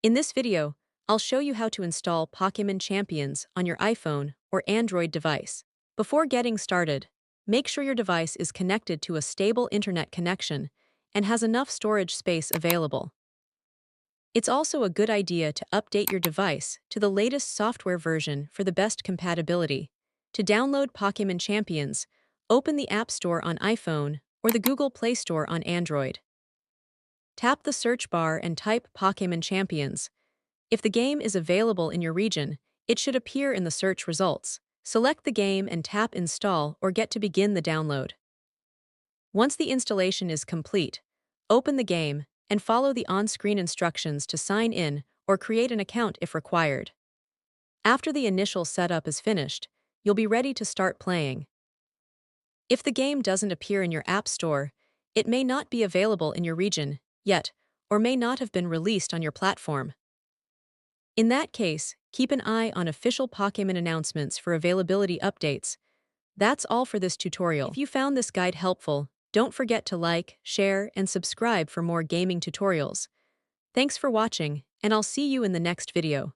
In this video, I'll show you how to install Pokémon Champions on your iPhone or Android device. Before getting started, make sure your device is connected to a stable internet connection and has enough storage space available. It's also a good idea to update your device to the latest software version for the best compatibility. To download Pokémon Champions, open the App Store on iPhone or the Google Play Store on Android. Tap the search bar and type Pokémon Champions. If the game is available in your region, it should appear in the search results. Select the game and tap Install or get to begin the download. Once the installation is complete, open the game and follow the on-screen instructions to sign in or create an account if required. After the initial setup is finished, you'll be ready to start playing. If the game doesn't appear in your App Store, it may not be available in your region yet, or may not have been released on your platform. In that case, keep an eye on official Pokémon announcements for availability updates. That's all for this tutorial. If you found this guide helpful, don't forget to like, share, and subscribe for more gaming tutorials. Thanks for watching, and I'll see you in the next video.